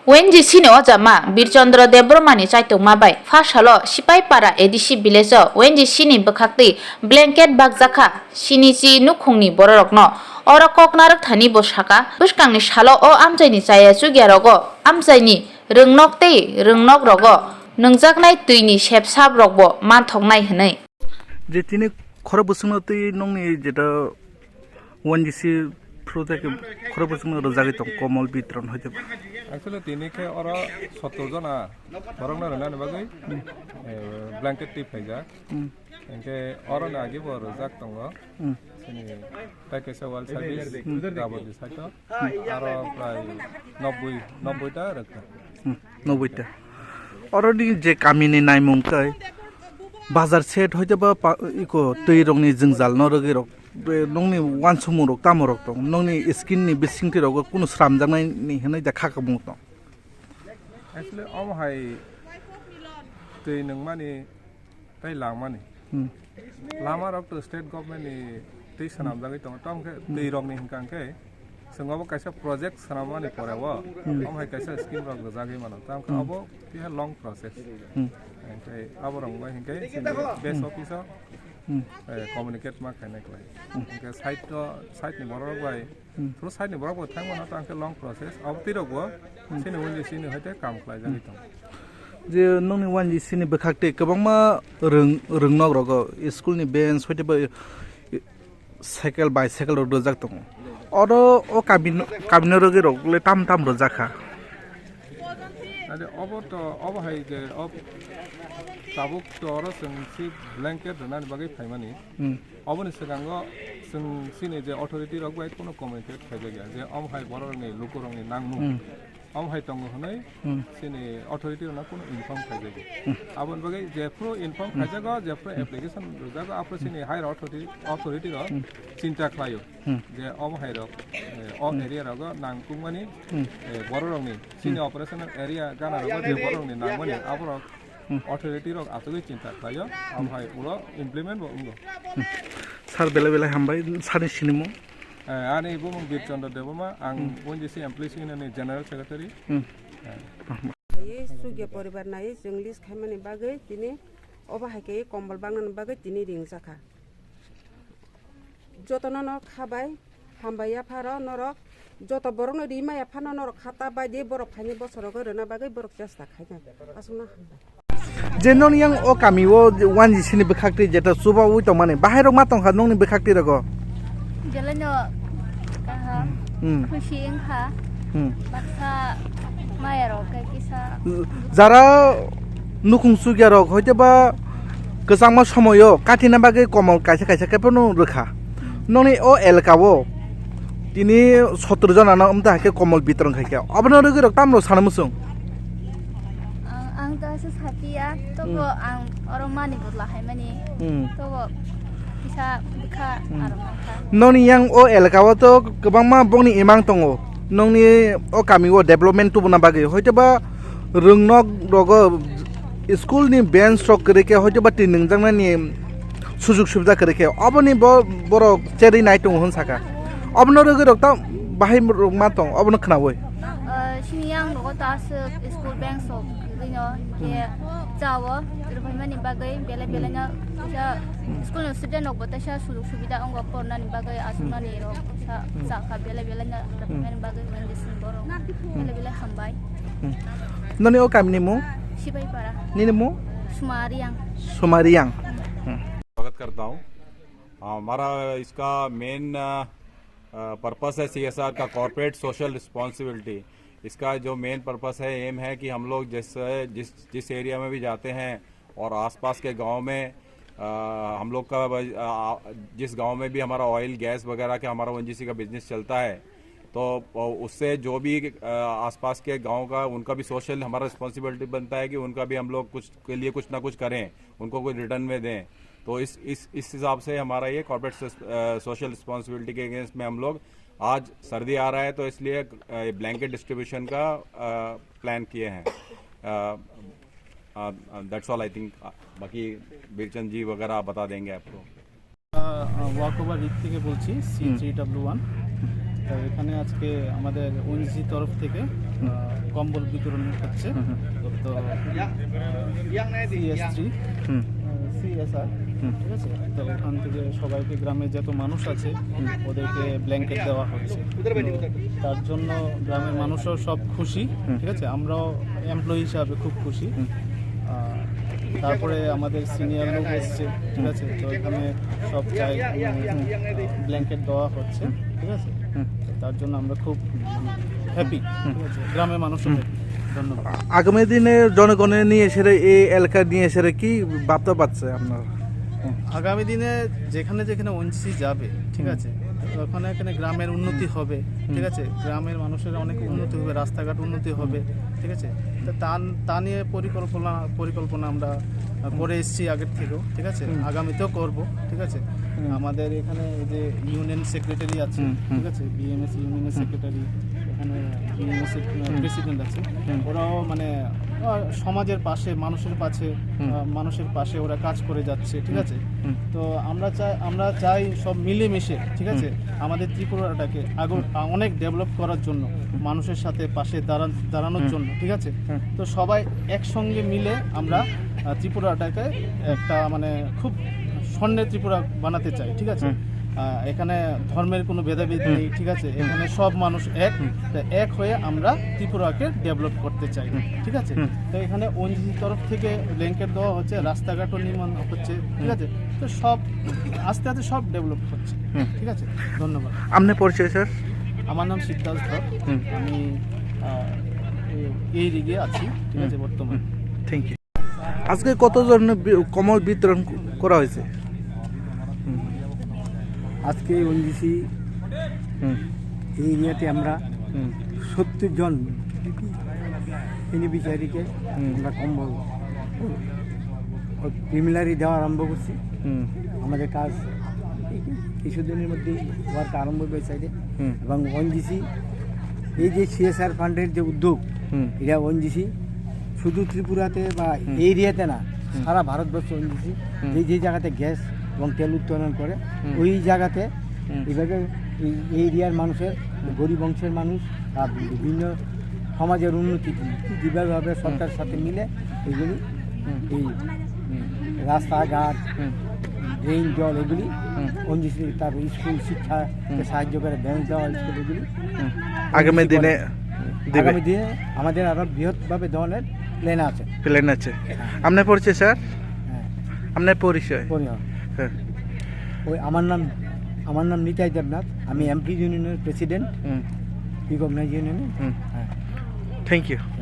Ongc-Ni ojama Birchandra Debromani Chaitokmungbai Fashalo Sipaipara Edisi Village Ongc-Ni Bakjakha Blanket Bakjakha Sinichi Nukhungni Borokno Ora koknarak thani bosaka buskangni salo o amjaini chaya chugiarogo amjaini rwngnok tei rwngnok rogo nungjaknai tuini sepsap rokbo manthoknai hwnwi যে তিনি খরা বসুমতি নংনি যেটা ONGC project খরা বসুমতি রজাগি তো কমল বিতরণ হইতে Actually, tinike ora 17 jona borongna rana bagai blanket tip haja. Enke ora na agi bor jak tongo. Sini package wall service gabo disaito. Aro pray 90 ta rakha. 90 টা already যে কামিনি নাইমুংকাই বাজার সেট হইতে বা eco তৈ রংনি জংজাল নরগি রক নংনি ওয়ান সুমুরক তামরক দं নংনি স্কিনनि बिसिंथि रग कुनु स्रामजानाय नि हनै दा खाखबुं दं Actually, hai tৈ nungmani tai langmani. Lama rok to state government ni tৈ sanamjagai tong tomke tৈ rok ni hingkangke sengabo kaisa project sanamani porewo hai kaisa scheme rok jagai mano tamke abo tiha long process. Enkai abo rong bai hingkai base officer communicate ma kainai klai enkai site ni borok bai through site ni borok thang mano tamke long process abo tirogo sini wonji sini hoite kam klai jagi tong J नंनि ONGC बखाक्ते गोबांमा रोंनग रग स्कुलनि bench होइते cycle bicycle Razzaq दं अरो ओ काबिन रगे रगले ताम रजाखा ade obo hai je ob tabuk to oro sing blanket donan bagai phaimani oboni segango sing sini je authority rok bai kono communicate khajaga je hai borok ni lukurong ni nangmu hai tongo honai sini authority na kono inform khajaga abon bagai je pro inform khajaga je pro application rojaga apro sini higher authority ro cinta khlayo je hai rok o area rok nangkungmani borok ni sini operational area gana rok je borok ni nangmani abro authority rok atoi cinta khlayo hai puro implement bo ungo सार बेला हामबाय सानि सिनिमु ani bumung Birchandra Debroma ang ONGC employees union ni general secretary ye suge poribar nai jenglis khamani bagai tini oba haike kombal bangnan bagai tini ringjakha jotono no khabai hambaya pharo norok joto borok no rimaya phano norok khata bai de borok phani bosoro gorona bagai borok chesta khaina asuna जे नन yang o kamiwo ONGC नि बखाक्ते जेता सुबा उइ तो माने बाहेर मा तंखा नंनि बखाक्ते रगो Jalannya kaha खुशी इंखा बाक्सा मायारो kayak kisah যারা নুকুং सुगिया रग होइते बा गोजांमा समयो काटिना बागे कमल कायसा कायसा केपनो रखा ननि ओ एलकावो तिनी 17 जना ना उमता हाके कमल बितरन खायके अबनो रग रक तामलो सानमुसुं ang tahu hati ya tuh ang orang mani buatlah mani tuh bisa buka aromaka ननि yang o एलकावो तो गोबांमा बंनि इमां दङो नंनि ओ कामिwo डेभलपमेन्ट तो बना बागे होइते बा रोंनग रग स्कुलनि बेन्च रक करेके होइते बा तिनंजांनानि सुजुग सुबिदा करेके अबनि बर चेरि नाइटं होन साका अबनो रग रक ता बाहाय मा दं अबनो खोनावै sini yang lo tas school bank so gitu ya jawa terus mani bagai bela-belanya bisa school student no bota sha subida onggo porna ni bagai asuna ni ro sa saka bela-belanya mani bagai mandi borong bela-bela hambai ननि ओ कामिनि मु sipai para निनि मु सुमारियांग स्वागत करता हूँ हमारा इसका main purpose है CSR का कॉर्पोरेट सोशल रिस्पॉन्सिबिलिटी इसका जो मेन पर्पस है एम है कि हम लोग जिस एरिया में भी जाते हैं और आसपास के गांव में हम लोग का जिस गांव में भी हमारा ऑयल गैस वगैरह का हमारा ONGC का बिजनेस चलता है तो उससे जो भी आसपास के गांव का उनका भी सोशल हमारा रिस्पॉन्सिबिलिटी बनता है कि उनका भी हम लोग कुछ के लिए कुछ ना कुछ करें उनको कोई रिटर्न में दें तो इस हिसाब से हमारा ये कॉर्पोरेट सोशल रिस्पॉन्सिबिलिटी के अगेंस्ट में हम लोग आज सर्दी आ रहा है तो इसलिए ब्लैंकेट डिस्ट्रीब्यूशन का प्लान किए हैं दैट्स ऑल आई थिंक बाकी बीरचंद जी वगैरह बता देंगे आपको ওয়াকওভার দিক থেকে বলছি C3W1 তো এখানে আজকে আমাদের ওএনজিসি তরফ থেকে কম্বল বিতরণ হচ্ছে। তো CSR CSR, ঠিক আছে। তো ওখান থেকে সবাইকে, গ্রামে যত মানুষ আছে ওদেরকে ব্ল্যাঙ্কেট দেওয়া হচ্ছে। তো তার জন্য গ্রামের মানুষও সব খুশি, ঠিক আছে। আমরাও এমপ্লয়ি হিসাবে খুব খুশি। তারপরে আমাদের সিনিয়র লোক এসছে, ঠিক আছে। তো এখানে সব চাই ব্ল্যাঙ্কেট দেওয়া হচ্ছে, ঠিক আছে। তার জন্য আমরা খুব হ্যাপি, ঠিক আছে। গ্রামের মানুষও হ্যাপি। ধন্যবাদ। আগামী দিনে জনগণের নিয়ে এসে এই এলাকা নিয়ে এসে কি বার্তা পাচ্ছে আপনার? আগামী দিনে যেখানে যেখানে ওএনজিসি যাবে, ঠিক আছে, ওখানে এখানে গ্রামের উন্নতি হবে, ঠিক আছে। গ্রামের মানুষের অনেক উন্নতি হবে, রাস্তাঘাট উন্নতি হবে, ঠিক আছে। তো তা নিয়ে পরিকল্পনা আমরা করে এসেছি আগের থেকেও, ঠিক আছে। আগামীতেও করব, ঠিক আছে। আমাদের এখানে যে ইউনিয়ন সেক্রেটারি আছে, ঠিক আছে, বিএমএস ইউনিয়নের সেক্রেটারি, এখানে বিএমএস এর প্রেসিডেন্ট আছে, ওরাও মানে সমাজের পাশে, মানুষের পাশে ওরা কাজ করে যাচ্ছে, ঠিক আছে। তো আমরা চাই সব মিলেমিশে, ঠিক আছে, আমাদের ত্রিপুরাটাকে অনেক ডেভেলপ করার জন্য, মানুষের সাথে পাশে দাঁড়ানোর জন্য, ঠিক আছে। তো সবাই একসঙ্গে মিলে আমরা ত্রিপুরাটাকে একটা মানে খুব স্বর্ণের ত্রিপুরা বানাতে চাই, ঠিক আছে। এখানে ধর্মের কোনো ভেদাভেদ নেই, ঠিক আছে। এখানে সব মানুষ এক হয়ে আমরা ত্রিপুরাকে ডেভেলপ করতে চাই, ঠিক আছে। তো এখানে ওএনজিসি তরফ থেকে ব্ল্যাঙ্কেট দেওয়া হচ্ছে, রাস্তাঘাটও নির্মাণ হচ্ছে, ঠিক আছে। তো সব আস্তে আস্তে সব ডেভেলপ হচ্ছে, ঠিক আছে। ধন্যবাদ। আপনার পরিচয় স্যার? আমার নাম সিদ্ধার্থ ধর, আমি এই রিগে আছি, ঠিক আছে, বর্তমানে। Thank you. আজকে কত ধরনের কম্বল বিতরণ করা হয়েছে? আজকে ওএনজিসি এই এরিয়াতে আমরা 70 জন বেনিফিশিয়ারিকে আমরা কম্বল প্রিমিলারি দেওয়া আরম্ভ করছি। আমাদের কাজ কিছুদিনের মধ্যেই ওয়ার্ক আরম্ভ হবে সাইডে। এবং ওএনজিসি এই যে CSR ফান্ডের যে উদ্যোগ, এটা ওএনজিসি শুধু ত্রিপুরাতে বা এই এরিয়াতে না, সারা ভারতবর্ষ ওএনজিসি যে জায়গাতে গ্যাস এবং তেল উত্তোলন করে ওই জায়গাতে এইভাবে এই এরিয়ার মানুষের, গরিব অংশের মানুষ আর বিভিন্ন সমাজের উন্নতি যেভাবে সরকারের সাথে মিলে এগুলি এই রাস্তাঘাট, ড্রেন, জল এগুলি ওএনজিসি, তারপর স্কুল শিক্ষাকে সাহায্য করে, ব্যাংক দেওয়া, স্কুল এগুলি আগামী দিনে আমাদের আরো বৃহৎভাবে ধরনের প্ল্যান আছে। আপনার পরিচয় স্যার? আপনার পরিচয়? হ্যাঁ, ওই আমার নাম নিতাই দেবনাথ, আমি এমপি ইউনিয়নের প্রেসিডেন্ট, চাইতোকমাই ইউনিয়নের। Thank you.